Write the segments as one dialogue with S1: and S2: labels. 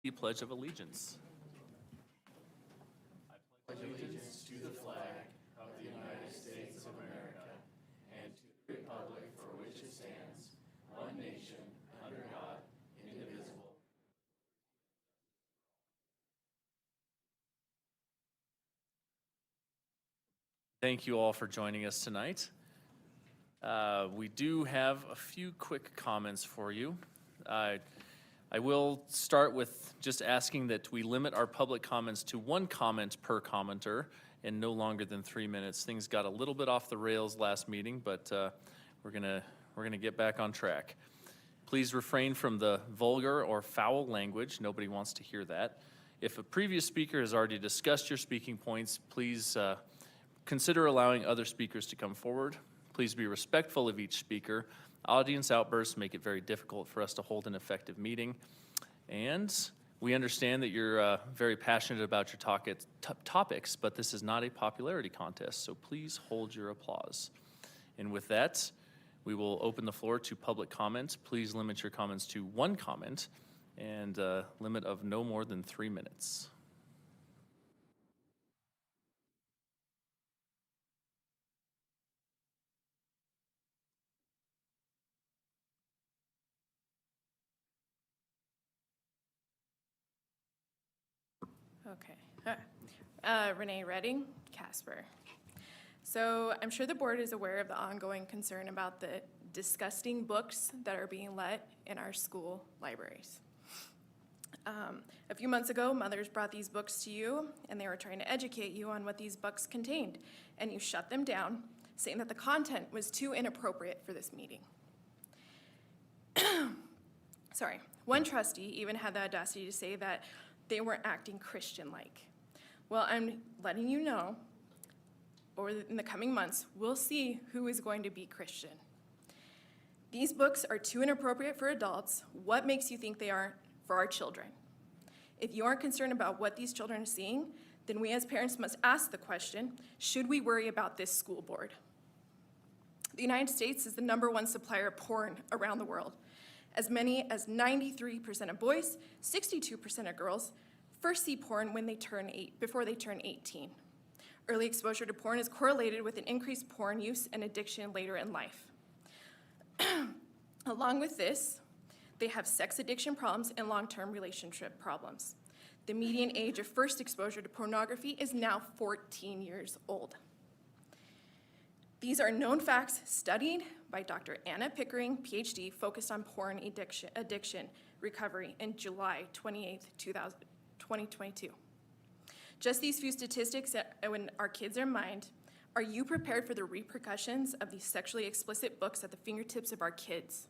S1: The Pledge of Allegiance.
S2: Allegiance to the flag of the United States of America and to the republic for which it stands, one nation, under God, indivisible.
S1: Thank you all for joining us tonight. We do have a few quick comments for you. I will start with just asking that we limit our public comments to one comment per commenter and no longer than 3 minutes. Things got a little bit off the rails last meeting, but we're gonna get back on track. Please refrain from the vulgar or foul language. Nobody wants to hear that. If a previous speaker has already discussed your speaking points, please consider allowing other speakers to come forward. Please be respectful of each speaker. Audience outbursts make it very difficult for us to hold an effective meeting. And we understand that you're very passionate about your topics, but this is not a popularity contest, so please hold your applause. And with that, we will open the floor to public comment. Please limit your comments to one comment and a limit of no more than 3 minutes.
S3: Okay. Renee Redding, Casper. So I'm sure the board is aware of the ongoing concern about the disgusting books that are being let in our school libraries. A few months ago, mothers brought these books to you, and they were trying to educate you on what these books contained, and you shut them down, saying that the content was too inappropriate for this meeting. Sorry. One trustee even had the audacity to say that they weren't acting Christian-like. Well, I'm letting you know, in the coming months, we'll see who is going to be Christian. These books are too inappropriate for adults. What makes you think they are for our children? If you aren't concerned about what these children are seeing, then we as parents must ask the question, should we worry about this school board? The United States is the #1 supplier of porn around the world. As many as 93% of boys, 62% of girls first see porn when before they turn 18. Early exposure to porn is correlated with an increased porn use and addiction later in life. Along with this, they have sex addiction problems and long-term relationship problems. The median age of first exposure to pornography is now 14 years old. These are known facts studied by Dr. Anna Pickering, PhD, focused on porn addiction recovery in July 28th, 2022. Just these few statistics, when our kids are in mind, are you prepared for the repercussions of these sexually explicit books at the fingertips of our kids?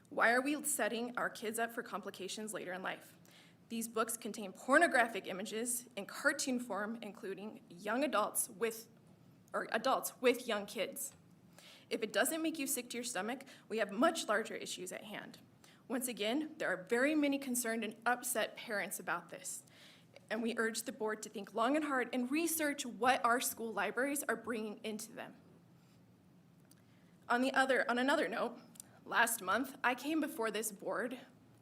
S3: Why are we setting our kids up for complications later in life? These books contain pornographic images in cartoon form, including adults with young kids. If it doesn't make you sick to your stomach, we have much larger issues at hand. Once again, there are very many concerned and upset parents about this, and we urge the board to think long and hard and research what our school libraries are bringing into them. On another note, last month, I came before this board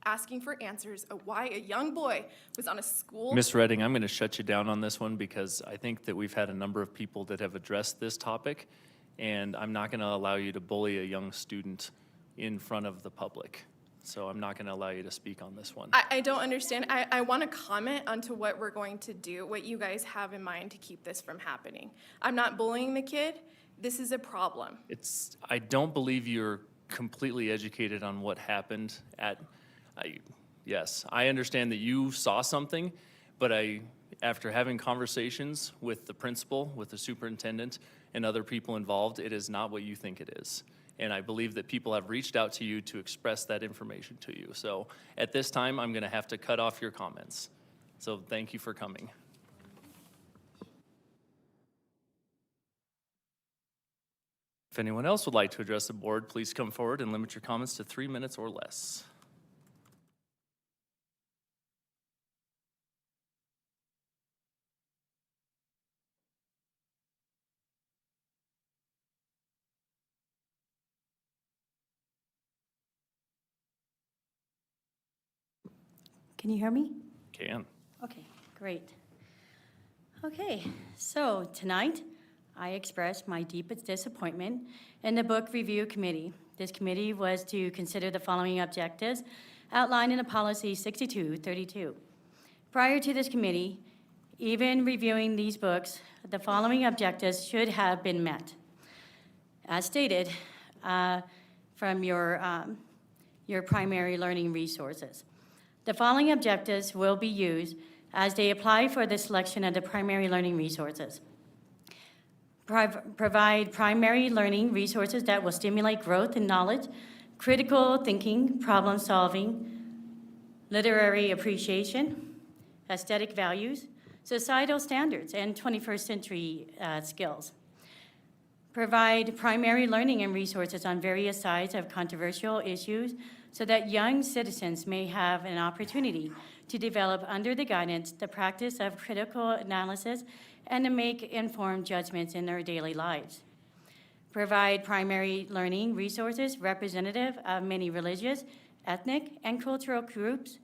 S3: asking for answers of why a young boy was on a school...
S1: Ms. Redding, I'm going to shut you down on this one because I think that we've had a number of people that have addressed this topic, and I'm not going to allow you to bully a young student in front of the public. So I'm not going to allow you to speak on this one.
S3: I don't understand. I want to comment onto what we're going to do, what you guys have in mind to keep this from happening. I'm not bullying the kid. This is a problem.
S1: I don't believe you're completely educated on what happened at... Yes, I understand that you saw something, but after having conversations with the principal, with the superintendent, and other people involved, it is not what you think it is. And I believe that people have reached out to you to express that information to you. So at this time, I'm going to have to cut off your comments. So thank you for coming. If anyone else would like to address the board, please come forward and limit your comments to 3 minutes or less.
S4: Can you hear me?
S1: Can.
S4: Okay, great. Okay, so tonight I express my deepest disappointment in the Book Review Committee. This committee was to consider the following objectives outlined in the Policy 6232. Prior to this committee, even reviewing these books, the following objectives should have been met. As stated from your primary learning resources. The following objectives will be used as they apply for the selection of the primary learning resources. Provide primary learning resources that will stimulate growth in knowledge, critical thinking, problem solving, literary appreciation, aesthetic values, societal standards, and 21st century skills. Provide primary learning and resources on various sides of controversial issues so that young citizens may have an opportunity to develop under the guidance the practice of critical analysis and to make informed judgments in their daily lives. Provide primary learning resources representative of many religious, ethnic, and cultural groups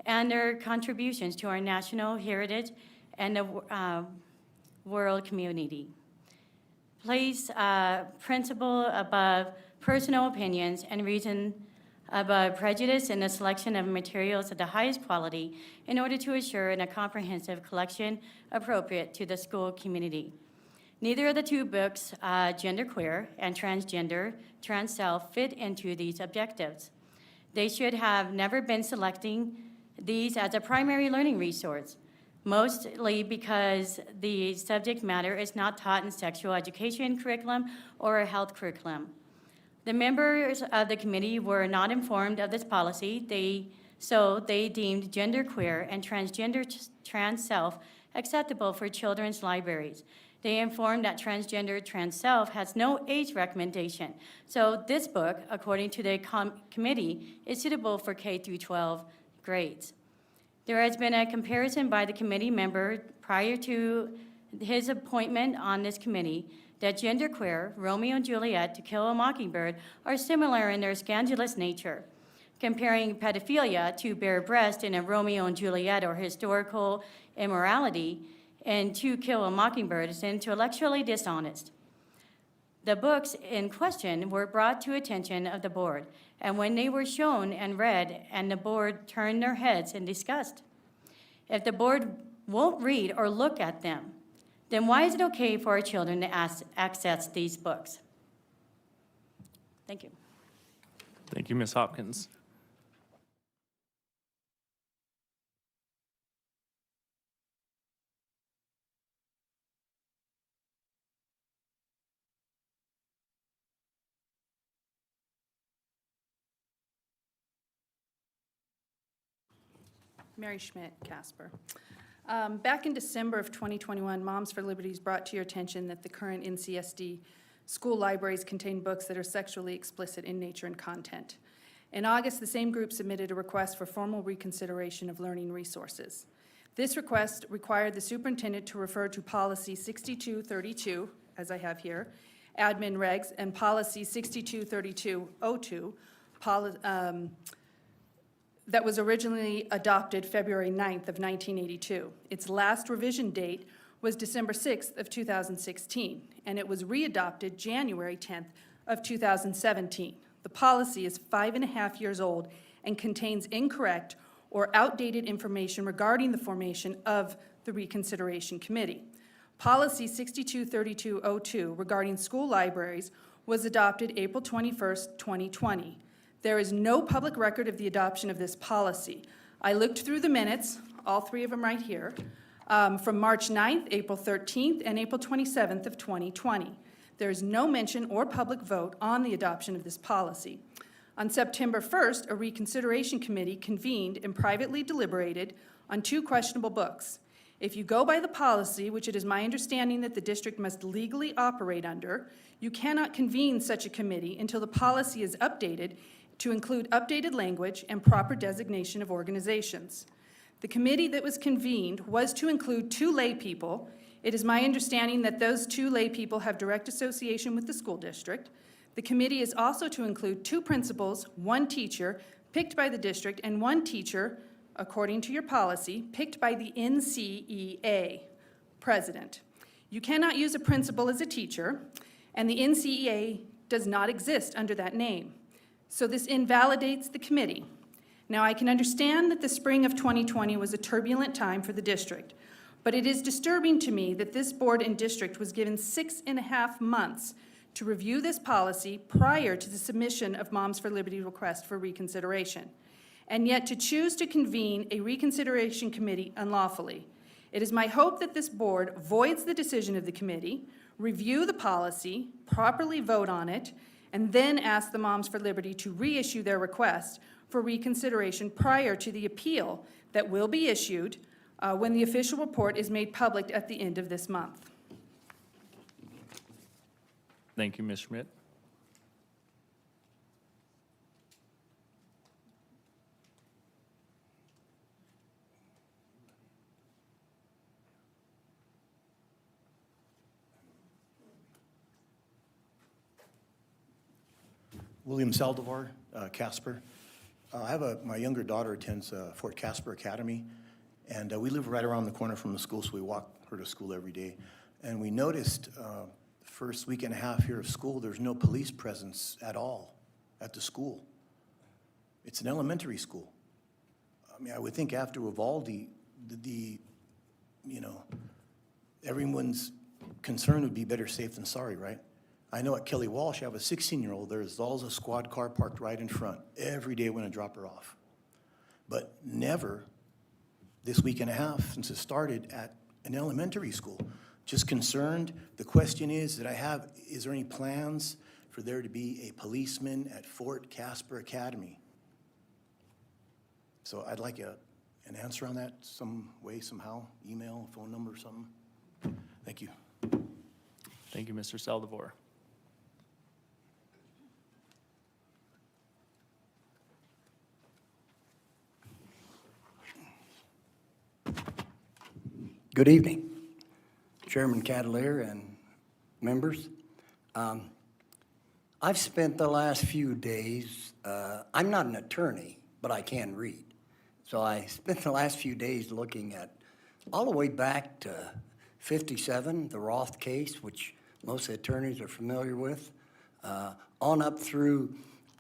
S4: and their contributions to our national heritage and the world community. Place principle above personal opinions and reason above prejudice in the selection of materials of the highest quality in order to assure a comprehensive collection appropriate to the school community. Neither of the two books, genderqueer and transgender, trans-self, fit into these objectives. They should have never been selecting these as a primary learning resource, mostly because the subject matter is not taught in sexual education curriculum or a health curriculum. The members of the committee were not informed of this policy, so they deemed genderqueer and transgender trans-self acceptable for children's libraries. They informed that transgender trans-self has no age recommendation, so this book, according to the committee, is suitable for K through 12 grades. There has been a comparison by the committee member prior to his appointment on this committee that genderqueer, Romeo and Juliet, To Kill a Mockingbird are similar in their scandalous nature. Comparing pedophilia to bare breast in a Romeo and Juliet or historical immorality and To Kill a Mockingbird is intellectually dishonest. The books in question were brought to attention of the board, and when they were shown and read, and the board turned their heads in disgust. If the board won't read or look at them, then why is it okay for our children to access these books? Thank you.
S1: Thank you, Ms. Hopkins.
S5: Mary Schmidt, Casper. Back in December of 2021, Moms for Liberties brought to your attention that the current NCSD school libraries contain books that are sexually explicit in nature and content. In August, the same group submitted a request for formal reconsideration of learning resources. This request required the superintendent to refer to Policy 6232, as I have here, Admin Regs, and Policy 6232-02, that was originally adopted February 9th of 1982. Its last revision date was December 6th of 2016, and it was readopted January 10th of 2017. The policy is 5.5 years old and contains incorrect or outdated information regarding the formation of the Reconsideration Committee. Policy 6232-02 regarding school libraries was adopted April 21st, 2020. There is no public record of the adoption of this policy. I looked through the minutes, all three of them right here, from March 9th, April 13th, and April 27th of 2020. There is no mention or public vote on the adoption of this policy. On September 1st, a Reconsideration Committee convened and privately deliberated on 2 questionable books. If you go by the policy, which it is my understanding that the district must legally operate under, you cannot convene such a committee until the policy is updated to include updated language and proper designation of organizations. The committee that was convened was to include 2 lay people. It is my understanding that those 2 lay people have direct association with the school district. The committee is also to include 2 principals, 1 teacher, picked by the district, and 1 teacher according to your policy, picked by the NCEA president. You cannot use a principal as a teacher, and the NCEA does not exist under that name. So this invalidates the committee. Now, I can understand that the spring of 2020 was a turbulent time for the district, but it is disturbing to me that this board and district was given 6.5 months to review this policy prior to the submission of Moms for Liberty request for reconsideration, and yet to choose to convene a reconsideration committee unlawfully. It is my hope that this board voids the decision of the committee, review the policy, properly vote on it, and then ask the Moms for Liberty to reissue their request for reconsideration prior to the appeal that will be issued when the official report is made public at the end of this month.
S1: Thank you, Ms. Schmidt.
S6: William Saldivar, Casper. I have my younger daughter attends Fort Casper Academy, and we live right around the corner from the school, so we walk her to school every day. And we noticed the first week and a half here of school, there's no police presence at all at the school. It's an elementary school. I mean, I would think after Uvalde, you know, everyone's concern would be better safe than sorry, right? I know at Kelly Walsh, I have a 16-year-old, there's always a squad car parked right in front every day when I drop her off. But never this week and a half since it started at an elementary school. Just concerned. The question is that I have, is there any plans for there to be a policeman at Fort Casper Academy? So I'd like an answer on that some way, somehow, email, phone number, or something. Thank you.
S1: Thank you, Mr. Saldivar.
S7: Good evening, Chairman Cavalier and members. I've spent the last few days, I'm not an attorney, but I can read. So I spent the last few days looking at all the way back to 57, the Roth case, which most attorneys are familiar with, on up through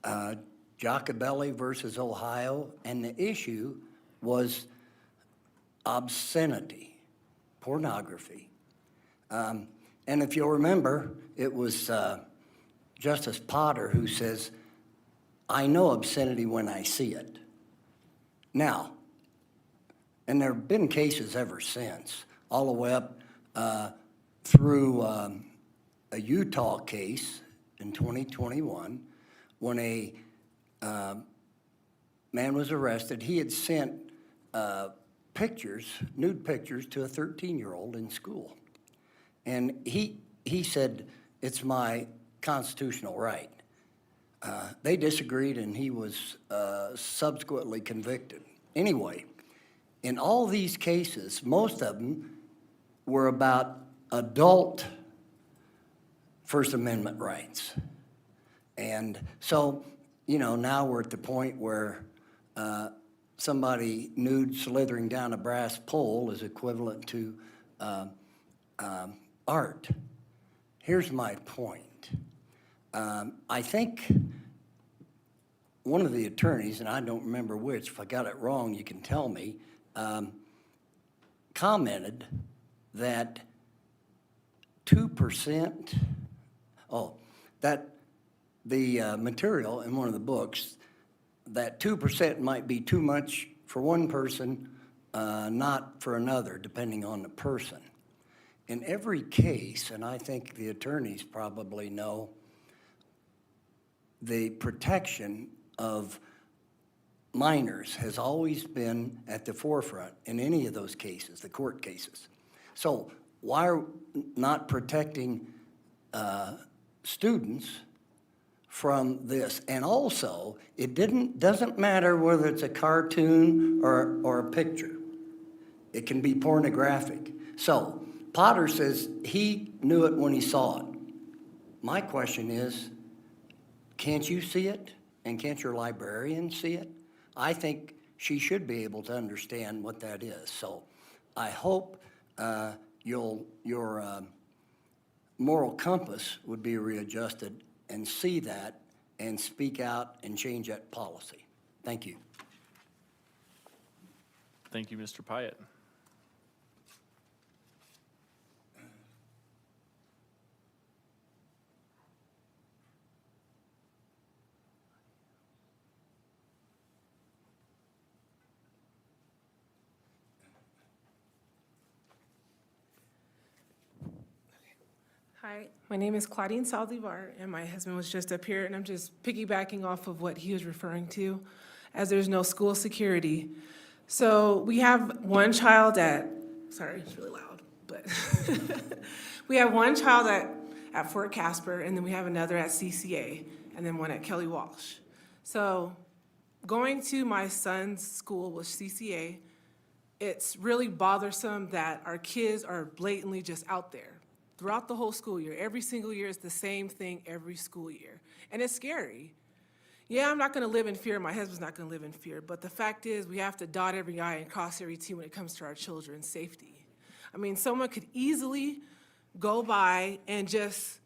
S7: Giacobelli versus Ohio, and the issue was obscenity. Pornography. And if you'll remember, it was Justice Potter who says, I know obscenity when I see it. Now, and there have been cases ever since, all the way up through a Utah case in 2021, when a man was arrested. He had sent pictures, nude pictures, to a 13-year-old in school. And he said, it's my constitutional right. They disagreed, and he was subsequently convicted. Anyway, in all these cases, most of them were about adult First Amendment rights. And so, you know, now we're at the point where somebody nude slithering down a brass pole is equivalent to art. Here's my point. I think one of the attorneys, and I don't remember which, if I got it wrong, you can tell me, commented that 2%, that the material in one of the books, that 2% might be too much for one person, not for another, depending on the person. In every case, and I think the attorneys probably know, the protection of minors has always been at the forefront in any of those cases, the court cases. So why are not protecting students from this? And also, it doesn't matter whether it's a cartoon or a picture. It can be pornographic. So Potter says he knew it when he saw it. My question is, can't you see it? And can't your librarian see it? I think she should be able to understand what that is. So I hope your moral compass would be readjusted and see that and speak out and change that policy. Thank you.
S1: Thank you, Mr. Pyatt.
S8: Hi, my name is Claudine Saldivar, and my husband was just up here, and I'm just piggybacking off of what he was referring to, as there's no school security. So we have one child sorry, it's really loud, but we have one child at Fort Casper, and then we have another at CCA, and then one at Kelly Walsh. So going to my son's school with CCA, it's really bothersome that our kids are blatantly just out there throughout the whole school year. Every single year is the same thing every school year. And it's scary. Yeah, I'm not gonna live in fear, my husband's not gonna live in fear, but the fact is we have to dot every I and cross every T when it comes to our children's safety. I mean, someone could easily go by and just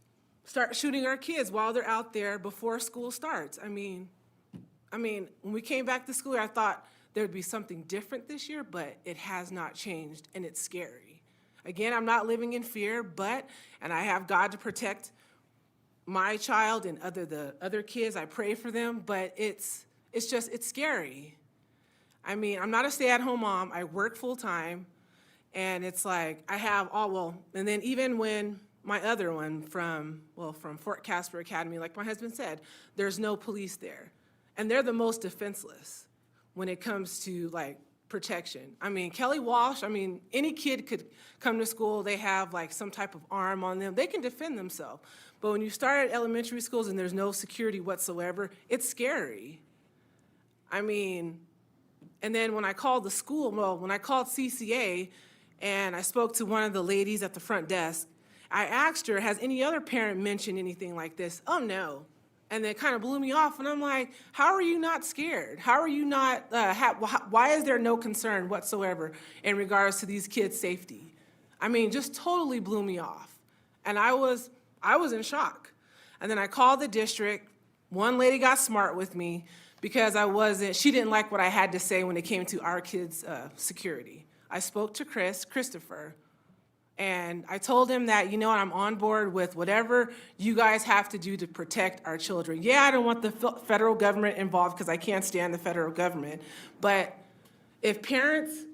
S8: start shooting our kids while they're out there before school starts. I mean, when we came back to school, I thought there'd be something different this year, but it has not changed, and it's scary. Again, I'm not living in fear, and I have God to protect my child and the other kids. I pray for them, but it's scary. I mean, I'm not a stay-at-home mom. I work full-time, and it's like I have and then even when my other one from Fort Casper Academy, like my husband said, there's no police there, and they're the most defenseless when it comes to like protection. I mean, Kelly Walsh, any kid could come to school, they have like some type of arm on them, they can defend themselves. But when you start at elementary schools and there's no security whatsoever, it's scary. I mean, and then when I called the school, when I called CCA and I spoke to one of the ladies at the front desk, I asked her, has any other parent mentioned anything like this? Oh, no. And they kind of blew me off, and I'm like, how are you not scared? How are you not, why is there no concern whatsoever in regards to these kids' safety? I mean, just totally blew me off. And I was in shock. And then I called the district. One lady got smart with me because she didn't like what I had to say when it came to our kids' security. I spoke to Christopher, and I told him that, I'm on board with whatever you guys have to do to protect our children. Yeah, I don't want the federal government involved because I can't stand the federal government. But if parents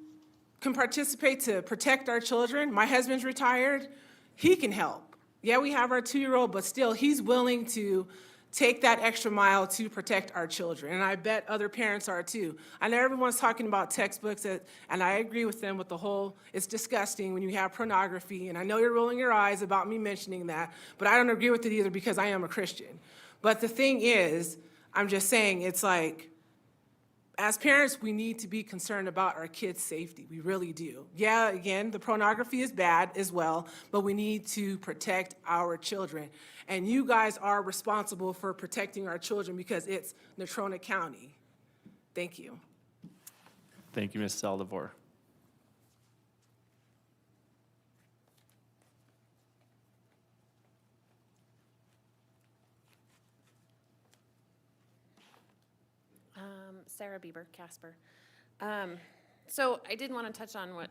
S8: can participate to protect our children, my husband's retired, he can help. Yeah, we have our 2-year-old, but still, he's willing to take that extra mile to protect our children. And I bet other parents are too. I know everyone's talking about textbooks, and I agree with them with the whole, it's disgusting when you have pornography, and I know you're rolling your eyes about me mentioning that, but I don't agree with it either because I am a Christian. But the thing is, I'm just saying, it's like, as parents, we need to be concerned about our kids' safety. We really do. Yeah, again, the pornography is bad as well, but we need to protect our children. And you guys are responsible for protecting our children because it's Natrona County. Thank you.
S1: Thank you, Ms. Saldivar.
S9: Sarah Bieber, Casper. So I did want to touch on what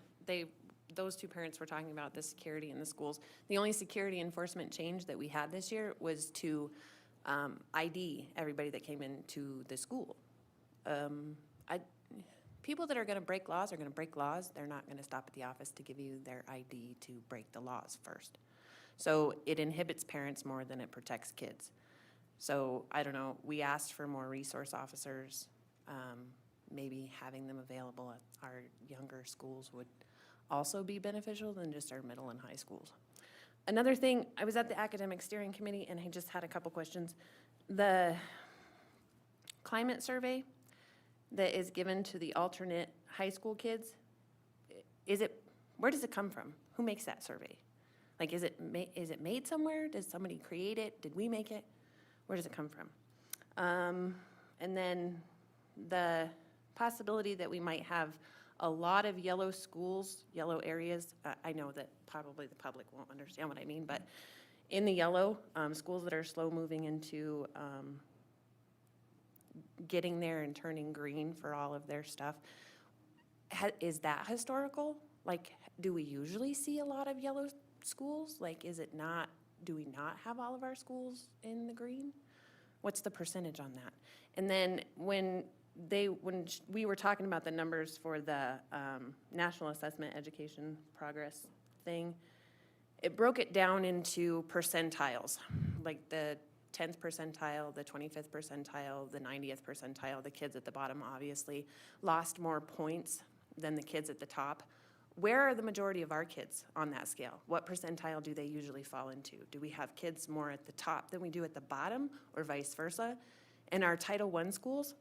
S9: those two parents were talking about, the security in the schools. The only security enforcement change that we had this year was to ID everybody that came into the school. People that are going to break laws are going to break laws. They're not going to stop at the office to give you their ID to break the laws first. So it inhibits parents more than it protects kids. So I don't know, we asked for more resource officers. Maybe having them available at our younger schools would also be beneficial than just our middle and high schools. Another thing, I was at the Academic Steering Committee and I just had a couple questions. The climate survey that is given to the alternate high school kids, where does it come from? Who makes that survey? Like, is it made somewhere? Does somebody create it? Did we make it? Where does it come from? And then the possibility that we might have a lot of yellow schools, yellow areas. I know that probably the public won't understand what I mean, but in the yellow, schools that are slow moving into getting there and turning green for all of their stuff. Is that historical? Like, do we usually see a lot of yellow schools? Like, is it not, do we not have all of our schools in the green? What's the percentage on that? And then when we were talking about the numbers for the National Assessment Education Progress thing, it broke it down into percentiles, like the 10th percentile, the 25th percentile, the 90th percentile. The kids at the bottom obviously lost more points than the kids at the top. Where are the majority of our kids on that scale? What percentile do they usually fall into? Do we have kids more at the top than we do at the bottom, or vice versa? In our Title I schools,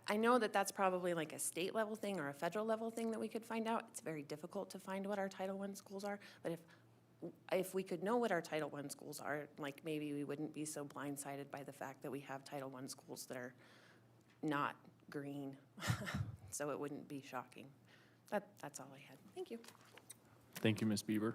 S9: I know that that's probably like a state level thing or a federal level thing that we could find out. It's very difficult to find what our Title I schools are, but if we could know what our Title I schools are, like maybe we wouldn't be so blindsided by the fact that we have Title I schools that are not green, so it wouldn't be shocking. That's all I had. Thank you.
S1: Thank you, Ms. Bieber.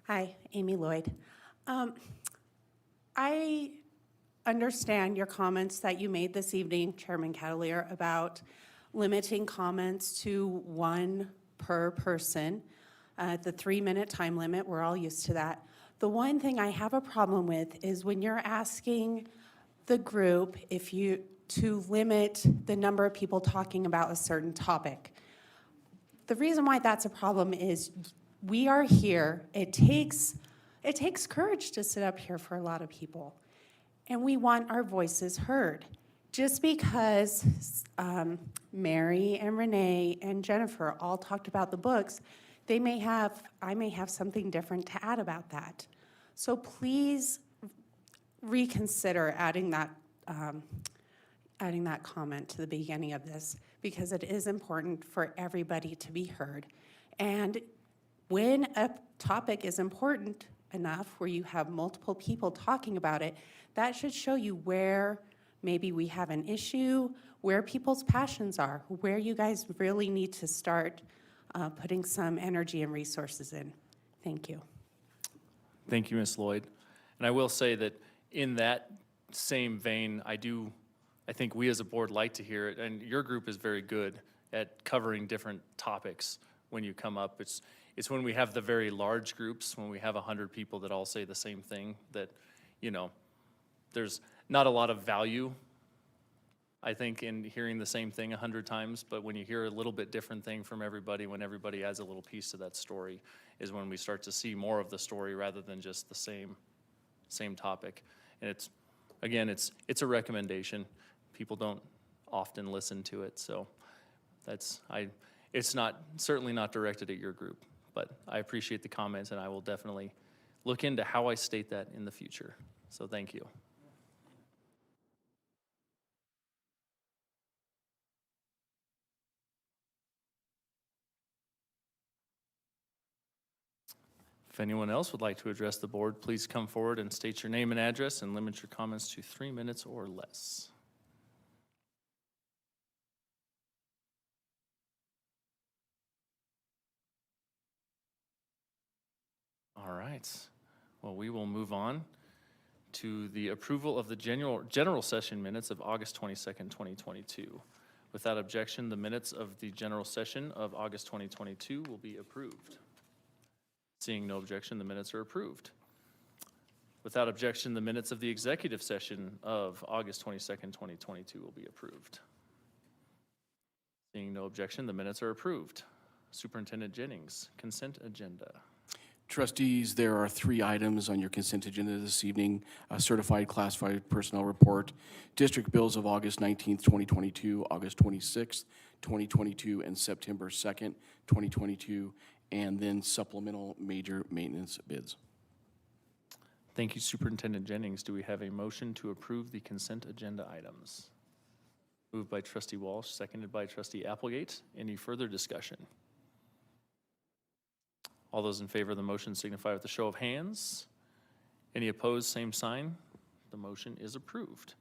S10: Hi, Amy Lloyd. I understand your comments that you made this evening, Chairman Cavalier, about limiting comments to one per person. The 3-minute time limit, we're all used to that. The one thing I have a problem with is when you're asking the group to limit the number of people talking about a certain topic. The reason why that's a problem is we are here. It takes courage to sit up here for a lot of people, and we want our voices heard. Just because Mary and Renee and Jennifer all talked about the books, I may have something different to add about that. So please reconsider adding that comment to the beginning of this, because it is important for everybody to be heard. And when a topic is important enough where you have multiple people talking about it, that should show you where maybe we have an issue, where people's passions are, where you guys really need to start putting some energy and resources in. Thank you.
S1: Thank you, Ms. Lloyd. And I will say that in that same vein, I think we as a board like to hear it, and your group is very good at covering different topics when you come up. It's when we have the very large groups, when we have 100 people that all say the same thing, that, there's not a lot of value, I think, in hearing the same thing 100 times, but when you hear a little bit different thing from everybody, when everybody adds a little piece to that story, is when we start to see more of the story rather than just the same topic. And it's a recommendation. People don't often listen to it, so it's certainly not directed at your group, but I appreciate the comments, and I will definitely look into how I state that in the future. So thank you. If anyone else would like to address the board, please come forward and state your name and address and limit your comments to 3 minutes or less. All right. Well, we will move on to the approval of the general session minutes of August 22nd, 2022. Without objection, the minutes of the general session of August 2022 will be approved. Seeing no objection, the minutes are approved. Without objection, the minutes of the executive session of August 22nd, 2022 will be approved. Seeing no objection, the minutes are approved. Superintendent Jennings, consent agenda.
S11: Trustees, there are 3 items on your consent agenda this evening: a certified classified personnel report, district bills of August 19th, 2022, August 26th, 2022, and September 2nd, 2022, and then supplemental major maintenance bids.
S1: Thank you, Superintendent Jennings. Do we have a motion to approve the consent agenda items? Moved by trustee Walsh, seconded by trustee Applegate. Any further discussion? All those in favor of the motion signify with a show of hands. Any opposed, same sign. The motion is approved.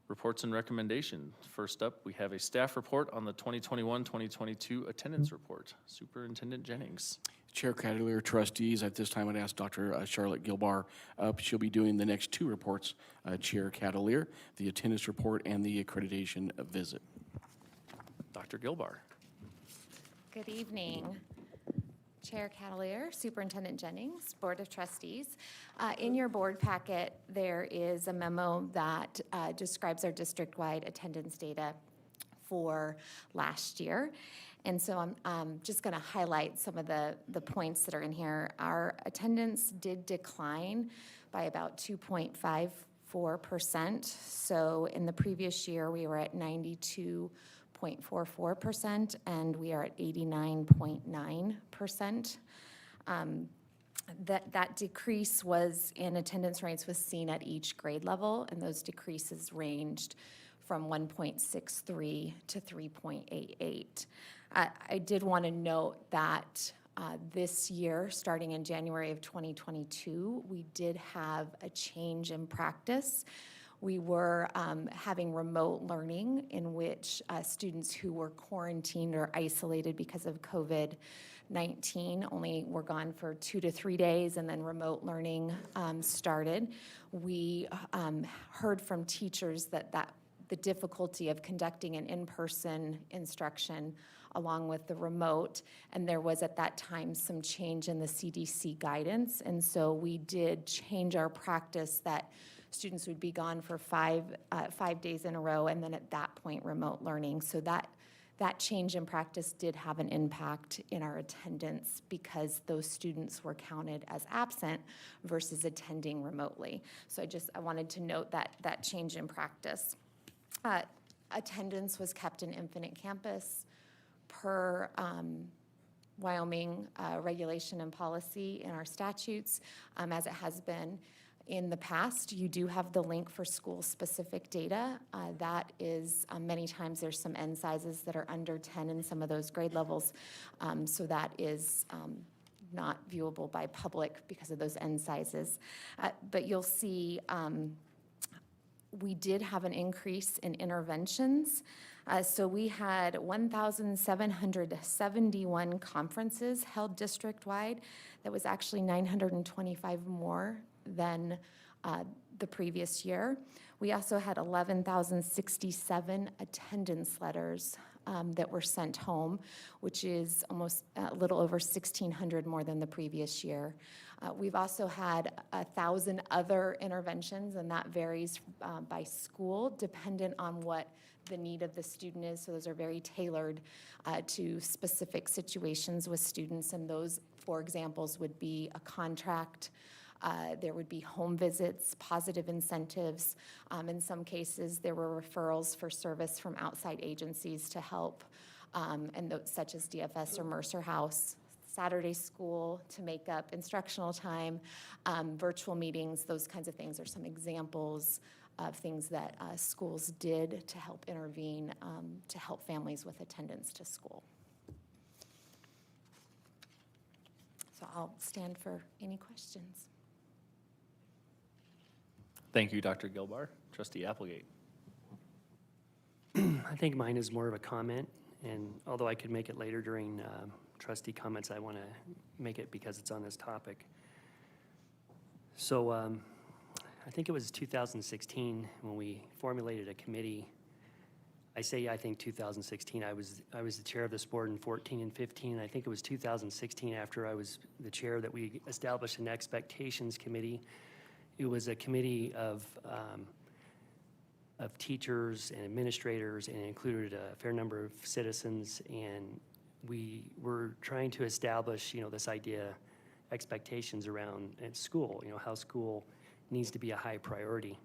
S1: Reports and recommendation. First up, we have a staff report on the 2021-2022 attendance report. Superintendent Jennings.
S11: Chair Cadalier, trustees, at this time I'd ask Dr. Charlotte Gilbar up. She'll be doing the next two reports, Chair Cadalier, the attendance report and the accreditation visit.
S1: Dr. Gilbar.
S12: Good evening. Chair Cadalier, Superintendent Jennings, Board of Trustees. In your board packet, there is a memo that describes our district-wide attendance data for last year. And so I'm just going to highlight some of the points that are in here. Our attendance did decline by about 2.54%. So in the previous year, we were at 92.44%, and we are at 89.9%. That decrease was in attendance rates was seen at each grade level, and those decreases ranged from 1.63 to 3.88. I did want to note that this year, starting in January of 2022, we did have a change in practice. We were having remote learning in which students who were quarantined or isolated because of COVID-19 only were gone for 2 to 3 days, and then remote learning started. We heard from teachers that the difficulty of conducting an in-person instruction along with the remote, and there was at that time some change in the CDC guidance, and so we did change our practice that students would be gone for 5 days in a row, and then at that point, remote learning. So that change in practice did have an impact in our attendance because those students were counted as absent versus attending remotely. So I wanted to note that change in practice. Attendance was kept in Infinite Campus per Wyoming regulation and policy in our statutes, as it has been in the past. You do have the link for school-specific data. That is, many times there's some N sizes that are under 10 in some of those grade levels, so that is not viewable by public because of those N sizes. But you'll see we did have an increase in interventions. So we had 1,771 conferences held district-wide. That was actually 925 more than the previous year. We also had 11,067 attendance letters that were sent home, which is almost a little over 1,600 more than the previous year. We've also had 1,000 other interventions, and that varies by school, dependent on what the need of the student is. So those are very tailored to specific situations with students, and those, for examples, would be a contract. There would be home visits, positive incentives. In some cases, there were referrals for service from outside agencies to help, such as DFS or Mercer House. Saturday school to make up instructional time, virtual meetings, those kinds of things are some examples of things that schools did to help intervene, to help families with attendance to school. So I'll stand for any questions.
S1: Thank you, Dr. Gilbar. Trustee Applegate.
S13: I think mine is more of a comment, and although I could make it later during trustee comments, I want to make it because it's on this topic. So I think it was 2016 when we formulated a committee. I think 2016. I was the chair of this board in 14 and 15. I think it was 2016 after I was the chair that we established an expectations committee. It was a committee of teachers and administrators, and it included a fair number of citizens, and we were trying to establish, this idea, expectations around school, how school needs to be a high priority.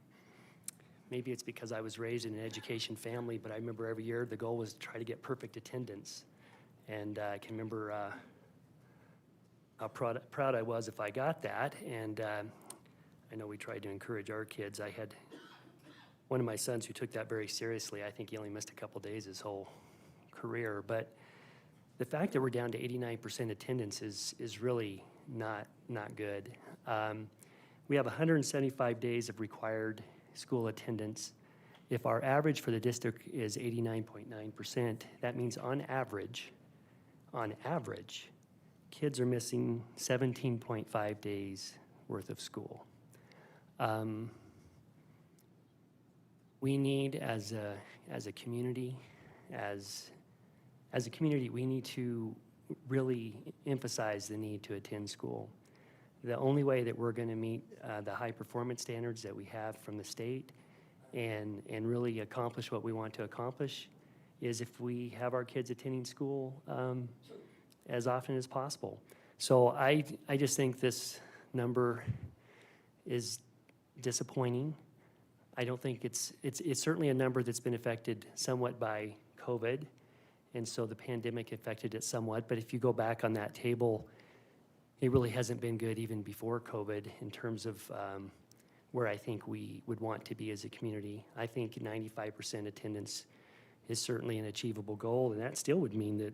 S13: Maybe it's because I was raised in an education family, but I remember every year the goal was to try to get perfect attendance. And I can remember how proud I was if I got that, and I know we tried to encourage our kids. I had one of my sons who took that very seriously. I think he only missed a couple days his whole career. But the fact that we're down to 89% attendance is really not good. We have 175 days of required school attendance. If our average for the district is 89.9%, that means on average, kids are missing 17.5 days worth of school. We need, as a community, we need to really emphasize the need to attend school. The only way that we're going to meet the high performance standards that we have from the state and really accomplish what we want to accomplish is if we have our kids attending school as often as possible. So I just think this number is disappointing. I don't think it's certainly a number that's been affected somewhat by COVID, and so the pandemic affected it somewhat. But if you go back on that table, it really hasn't been good even before COVID in terms of where I think we would want to be as a community. I think 95% attendance is certainly an achievable goal, and that still would mean that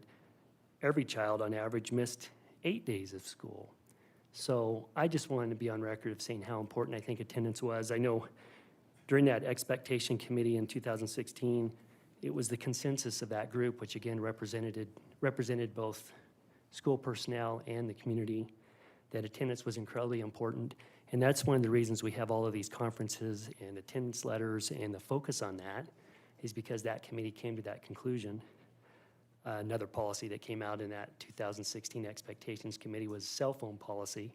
S13: every child on average missed 8 days of school. So I just wanted to be on record of saying how important I think attendance was. I know during that Accreditation Committee in 2016, it was the consensus of that group, which again represented both school personnel and the community, that attendance was incredibly important. And that's one of the reasons we have all of these conferences and attendance letters, and the focus on that is because that committee came to that conclusion. Another policy that came out in that 2016 Expectations Committee was cell phone policy,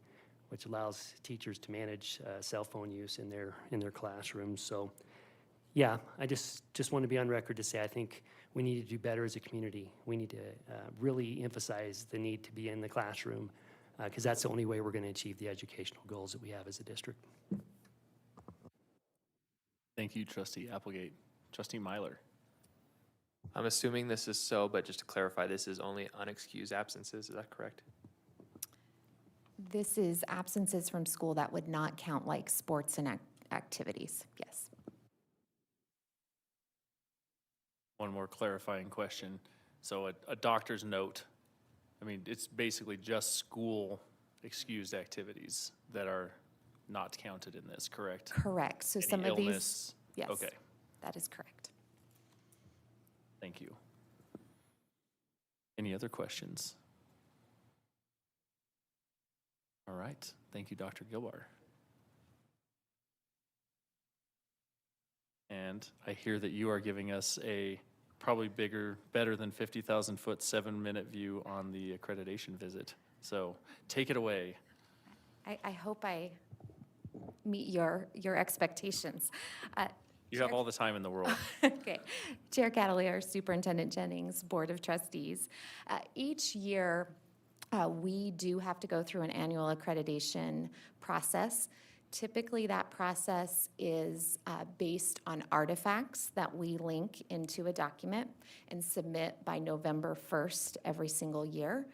S13: which allows teachers to manage cell phone use in their classrooms. So yeah, I just want to be on record to say I think we need to do better as a community. We need to really emphasize the need to be in the classroom because that's the only way we're going to achieve the educational goals that we have as a district.
S1: Thank you, Trustee Applegate. Trustee Myler.
S2: I'm assuming this is so, but just to clarify, this is only unexcused absences, is that correct?
S12: This is absences from school that would not count like sports and activities, yes.
S1: One more clarifying question. So a doctor's note, I mean, it's basically just school excused activities that are not counted in this, correct?
S12: Correct. So
S1: Any
S12: some of these,
S1: illness?
S12: yes,
S1: Okay,
S12: that is correct.
S1: thank you. Any other questions? All right, thank you, Dr. Gilbar. And I hear that you are giving us a probably better than 50,000-foot, 7-minute view on the accreditation visit. So take it away.
S12: I hope I meet your expectations.
S1: You have all the time in the world.
S12: Okay. Chair Catalier, Superintendent Jennings, Board of Trustees. Each year, we do have to go through an annual accreditation process. Typically, that process is based on artifacts that we link into a document and submit by November 1st every single year.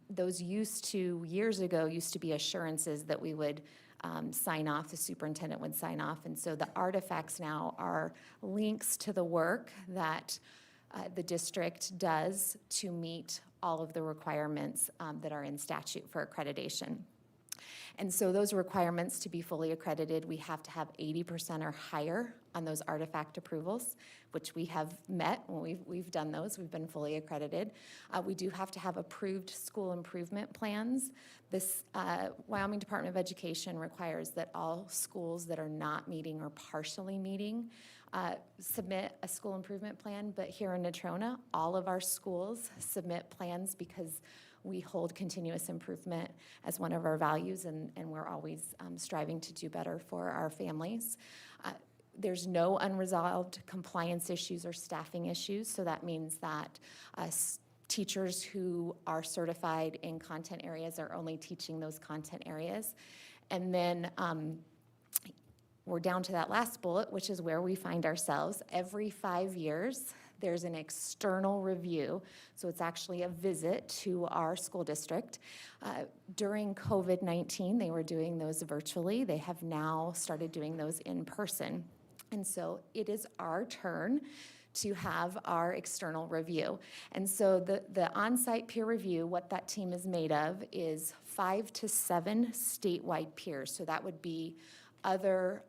S12: Those years ago, used to be assurances that we would sign off, the superintendent would sign off. And so the artifacts now are links to the work that the district does to meet all of the requirements that are in statute for accreditation. And so those requirements to be fully accredited, we have to have 80% or higher on those artifact approvals, which we have met when we've done those. We've been fully accredited. We do have to have approved school improvement plans. This Wyoming Department of Education requires that all schools that are not meeting or partially meeting submit a school improvement plan. But here in Natrona, all of our schools submit plans because we hold continuous improvement as one of our values, and we're always striving to do better for our families. There's no unresolved compliance issues or staffing issues, so that means that teachers who are certified in content areas are only teaching those content areas. And then we're down to that last bullet, which is where we find ourselves. Every 5 years, there's an external review, so it's actually a visit to our school district. During COVID-19, they were doing those virtually. They have now started doing those in person. And so it is our turn to have our external review. And so the on-site peer review, what that team is made of is 5 to 7 statewide peers. So that would be other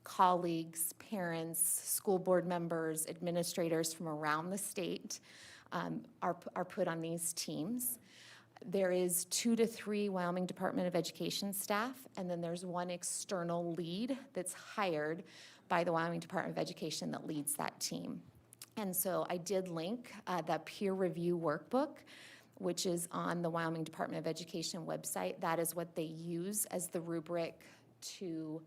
S12: colleagues, parents, school board members, administrators from around the state are put on these teams. There is 2 to 3 Wyoming Department of Education staff, and then there's 1 external lead that's hired by the Wyoming Department of Education that leads that team. And so I did link that peer review workbook, which is on the Wyoming Department of Education website. That is what they use as the rubric to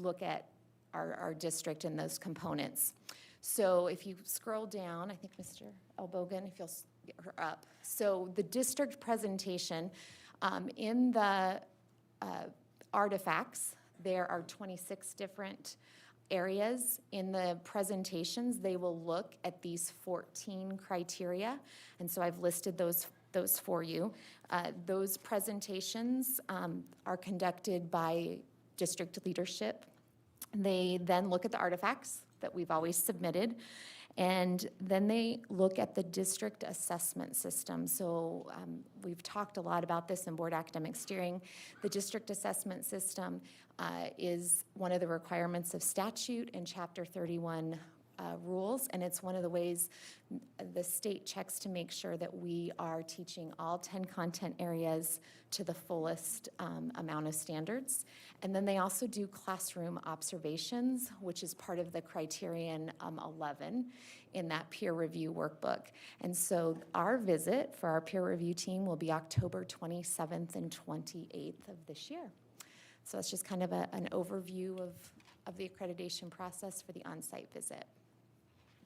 S12: look at our district and those components. So if you scroll down, I think Mr. Elbogan, if you'll get her up. So the district presentation, in the artifacts, there are 26 different areas. In the presentations, they will look at these 14 criteria, and so I've listed those for you. Those presentations are conducted by district leadership. They then look at the artifacts that we've always submitted, and then they look at the district assessment system. So we've talked a lot about this in board academic steering. The district assessment system is one of the requirements of statute and Chapter 31 rules, and it's one of the ways the state checks to make sure that we are teaching all 10 content areas to the fullest amount of standards. And then they also do classroom observations, which is part of the criterion 11 in that peer review workbook. And so our visit for our peer review team will be October 27th and 28th of this year. So that's just kind of an overview of the accreditation process for the on-site visit.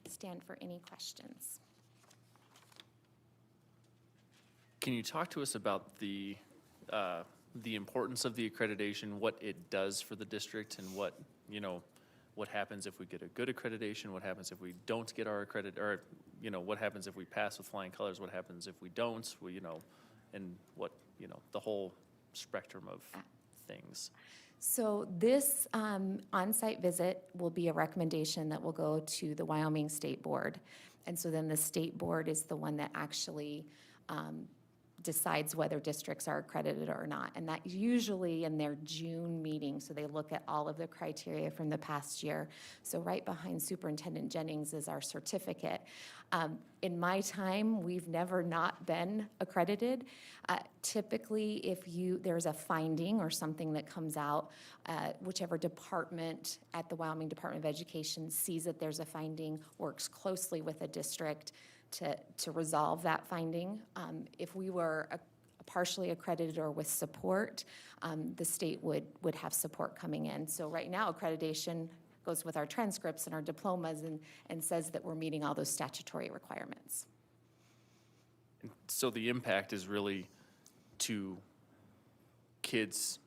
S12: Stand for any questions.
S1: Can you talk to us about the importance of the accreditation, what it does for the district, and what happens if we get a good accreditation, what happens if we don't get our or what happens if we pass with flying colors, what happens if we don't, and what, the whole spectrum of things.
S12: So this on-site visit will be a recommendation that will go to the Wyoming State Board. And so then the state board is the one that actually decides whether districts are accredited or not. And that usually in their June meeting, so they look at all of the criteria from the past year. So right behind Superintendent Jennings is our certificate. In my time, we've never not been accredited. Typically, if there's a finding or something that comes out, whichever department at the Wyoming Department of Education sees that there's a finding, works closely with a district to resolve that finding. If we were partially accredited or with support, the state would have support coming in. So right now, accreditation goes with our transcripts and our diplomas and says that we're meeting all those statutory requirements.
S1: So the impact is really to kids,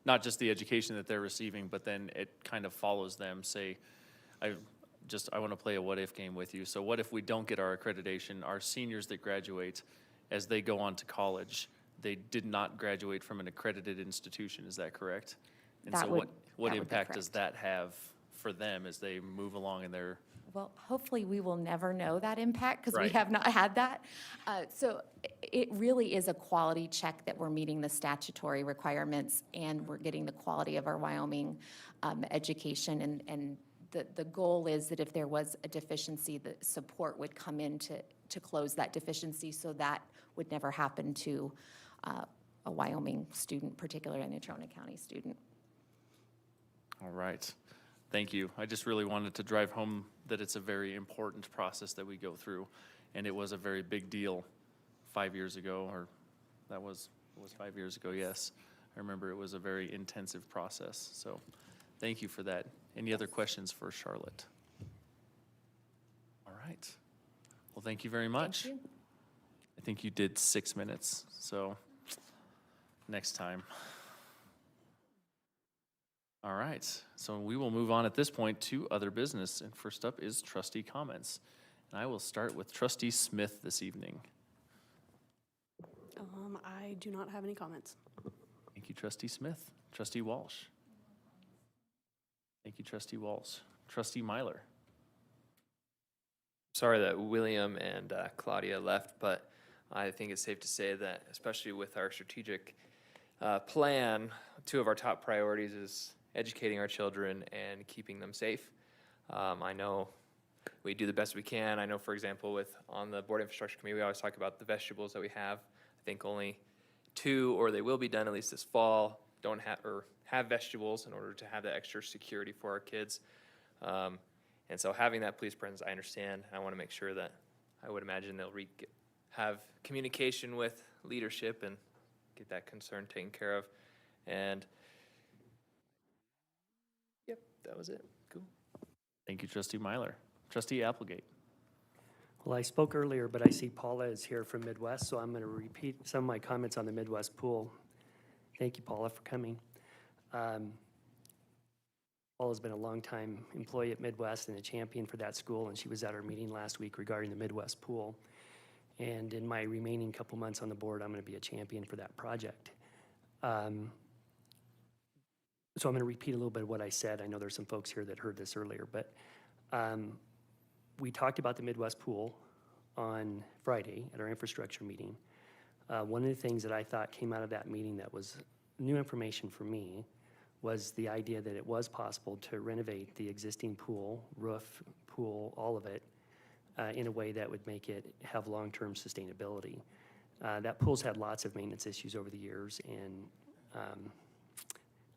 S1: not just the education that they're receiving, but then it kind of follows them. Say, I want to play a what-if game with you. So what if we don't get our accreditation? Our seniors that graduate, as they go on to college, they did not graduate from an accredited institution. Is that correct? And
S12: That
S1: so
S12: would-
S1: what
S12: that would be
S1: impact does
S12: correct.
S1: that have for them as they move along in their?
S12: Well, hopefully we will never know that impact because we
S1: Right.
S12: have not had that. So it really is a quality check that we're meeting the statutory requirements and we're getting the quality of our Wyoming education. And the goal is that if there was a deficiency, the support would come in to close that deficiency, so that would never happen to a Wyoming student, particularly a Natrona County student.
S1: All right. Thank you. I just really wanted to drive home that it's a very important process that we go through. And it was a very big deal 5 years ago, or it was 5 years ago, yes. I remember it was a very intensive process. So thank you for that. Any other questions for Charlotte? All right. Well, thank you very much.
S12: Thank you.
S1: I think you did 6 minutes, so next time. All right, so we will move on at this point to other business, and first up is trustee comments. And I will start with Trustee Smith this evening.
S14: I do not have any comments.
S1: Thank you, Trustee Smith. Trustee Walsh. Thank you, Trustee Walsh. Trustee Myler.
S14: Sorry that William and Claudia left, but I think it's safe to say that, especially with our strategic plan, two of our top priorities is educating our children and keeping them safe. I know we do the best we can. I know, for example, on the Board Infrastructure Committee, we always talk about the vestibules that we have. I think only 2, or they will be done at least this fall, don't have, or have vestibules in order to have that extra security for our kids. And so having that police presence, I understand. I want to make sure that, I would imagine they'll have communication with leadership and get that concern taken care of. And yep, that was it. Cool.
S1: Thank you, Trustee Myler. Trustee Applegate.
S13: Well, I spoke earlier, but I see Paula is here from Midwest, so I'm going to repeat some of my comments on the Midwest pool. Thank you, Paula, for coming. Paula's been a longtime employee at Midwest and a champion for that school, and she was at our meeting last week regarding the Midwest pool. And in my remaining couple months on the board, I'm going to be a champion for that project. So I'm going to repeat a little bit of what I said. I know there's some folks here that heard this earlier, but we talked about the Midwest pool on Friday at our infrastructure meeting. One of the things that I thought came out of that meeting that was new information for me was the idea that it was possible to renovate the existing pool, roof, pool, all of it, in a way that would make it have long-term sustainability. That pool's had lots of maintenance issues over the years, and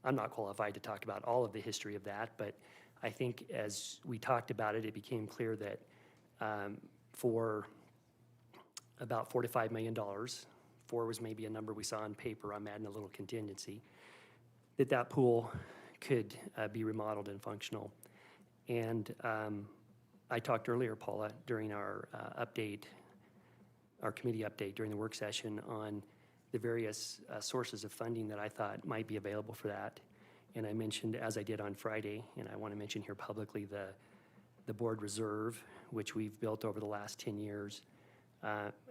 S13: I'm not qualified to talk about all of the history of that, but I think as we talked about it, it became clear that for about $4 to $5 million, 4 was maybe a number we saw on paper, I'm adding a little contingency, that pool could be remodeled and functional. And I talked earlier, Paula, during our update, our committee update during the work session on the various sources of funding that I thought might be available for that. And I mentioned, as I did on Friday, and I want to mention here publicly, the board reserve, which we've built over the last 10 years.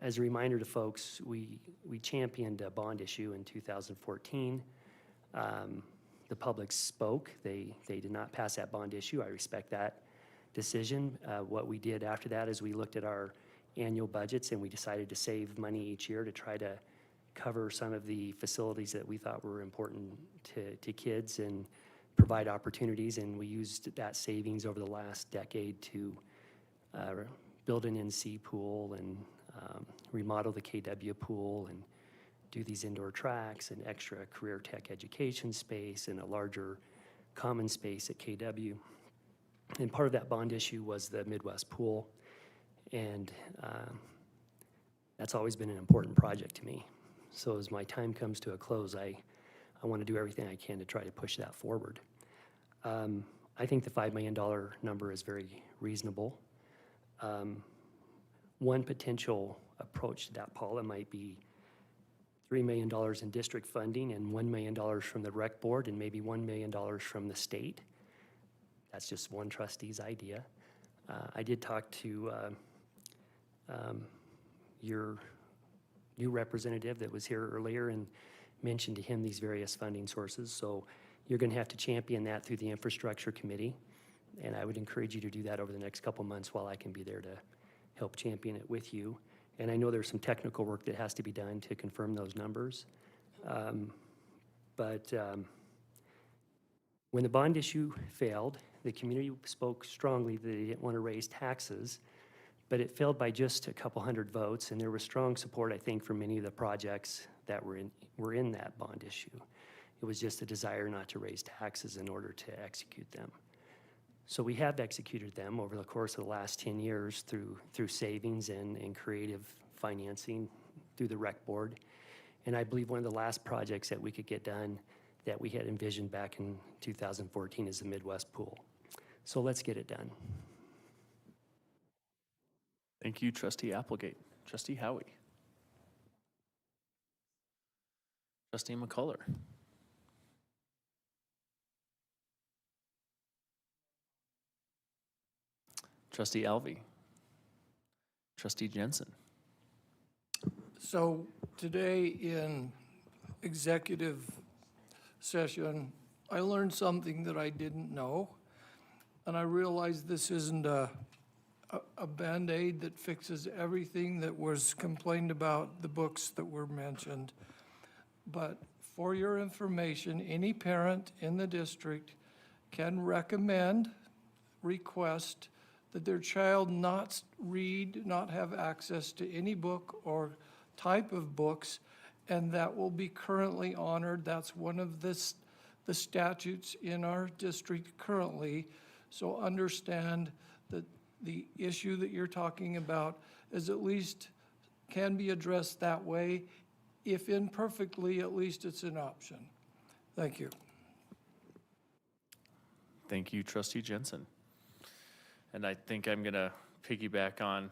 S13: As a reminder to folks, we championed a bond issue in 2014. The public spoke. They did not pass that bond issue. I respect that decision. What we did after that is we looked at our annual budgets and we decided to save money each year to try to cover some of the facilities that we thought were important to kids and provide opportunities. And we used that savings over the last decade to build an NC pool and remodel the KW pool and do these indoor tracks and extra career tech education space and a larger common space at KW. And part of that bond issue was the Midwest pool. And that's always been an important project to me. So as my time comes to a close, I want to do everything I can to try to push that forward. I think the $5 million number is very reasonable. One potential approach to that, Paula, might be $3 million in district funding and $1 million from the rec board and maybe $1 million from the state. That's just one trustee's idea. I did talk to your new representative that was here earlier and mentioned to him these various funding sources. So you're going to have to champion that through the infrastructure committee. And I would encourage you to do that over the next couple months while I can be there to help champion it with you. And I know there's some technical work that has to be done to confirm those numbers. But when the bond issue failed, the community spoke strongly that they didn't want to raise taxes, but it failed by just a couple hundred votes, and there was strong support, I think, for many of the projects that were in that bond issue. It was just a desire not to raise taxes in order to execute them. So we have executed them over the course of the last 10 years through savings and creative financing through the rec board. And I believe one of the last projects that we could get done that we had envisioned back in 2014 is the Midwest pool. So let's get it done.
S1: Thank you, Trustee Applegate. Trustee Howie. Trustee McCullough. Trustee Alvey. Trustee Jensen.
S2: So today in executive session, I learned something that I didn't know.
S15: And I realize this isn't a Band-Aid that fixes everything that was complained about, the books that were mentioned. But for your information, any parent in the district can recommend, request that their child not read, not have access to any book or type of books, and that will be currently honored. That's one of the statutes in our district currently. So understand that the issue that you're talking about is at least can be addressed that way. If imperfectly, at least it's an option. Thank you.
S1: Thank you, Trustee Jensen. And I think I'm going to piggyback on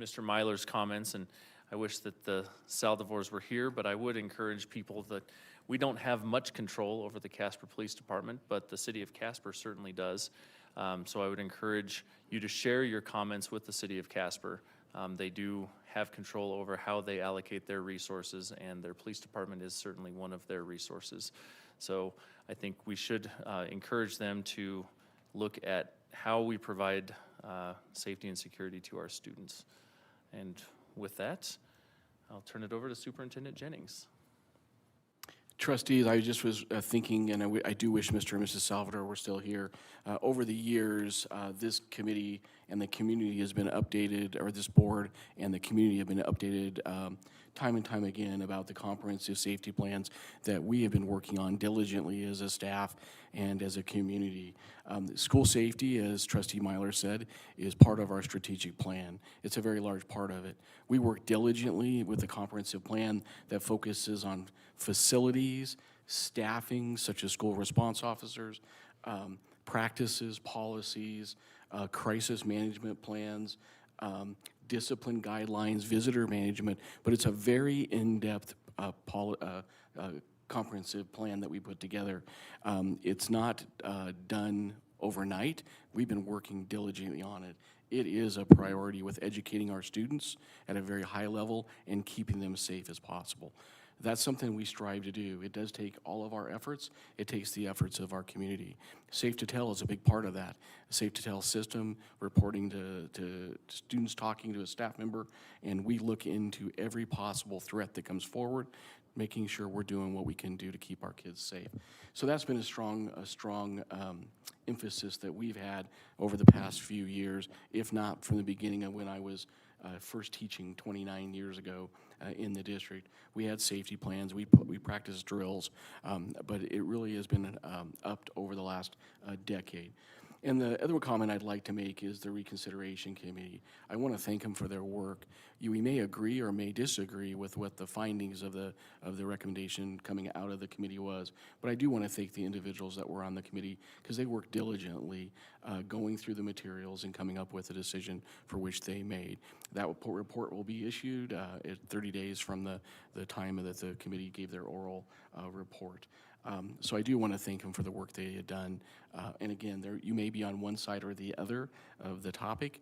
S1: Mr. Myler's comments, and I wish that the Saldivors were here, but I would encourage people that we don't have much control over the Casper Police Department, but the city of Casper certainly does. So I would encourage you to share your comments with the city of Casper. They do have control over how they allocate their resources, and their police department is certainly one of their resources. So I think we should encourage them to look at how we provide safety and security to our students. And with that, I'll turn it over to Superintendent Jennings.
S11: Trustees, I just was thinking, and I do wish Mr. and Mrs. Salvador were still here. Over the years, this committee and the community has been updated, or this board and the community have been updated time and time again about the comprehensive safety plans that we have been working on diligently as a staff and as a community. School safety, as Trustee Myler said, is part of our strategic plan. It's a very large part of it. We work diligently with a comprehensive plan that focuses on facilities, staffing, such as school response officers, practices, policies, crisis management plans, discipline guidelines, visitor management, but it's a very in-depth comprehensive plan that we put together. It's not done overnight. We've been working diligently on it. It is a priority with educating our students at a very high level and keeping them safe as possible. That's something we strive to do. It does take all of our efforts. It takes the efforts of our community. Safe to Tell is a big part of that. Safe to Tell system, reporting to students, talking to a staff member, and we look into every possible threat that comes forward, making sure we're doing what we can do to keep our kids safe. So that's been a strong emphasis that we've had over the past few years, if not from the beginning of when I was first teaching 29 years ago in the district. We had safety plans, we practiced drills, but it really has been upped over the last decade. And the other comment I'd like to make is the Reconsideration Committee. I want to thank them for their work. We may agree or may disagree with what the findings of the recommendation coming out of the committee was, but I do want to thank the individuals that were on the committee because they worked diligently going through the materials and coming up with a decision for which they made. That report will be issued at 30 days from the time that the committee gave their oral report. So I do want to thank them for the work they had done. And again, you may be on one side or the other of the topic,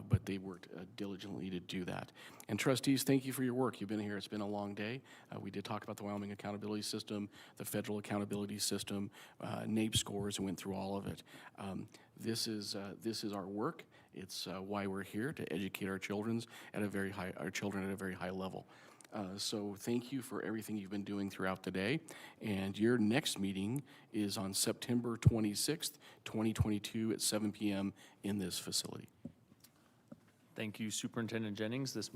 S11: but they worked diligently to do that. And trustees, thank you for your work. You've been here. It's been a long day. We did talk about the Wyoming Accountability System, the Federal Accountability System, NAEP scores, and went through all of it. This is our work. It's why we're here, to educate our children at a very high level. So thank you for everything you've been doing throughout the day. And your next meeting is on September 26th, 2022 at 7 p.m. in this facility.
S1: Thank you, Superintendent Jennings. This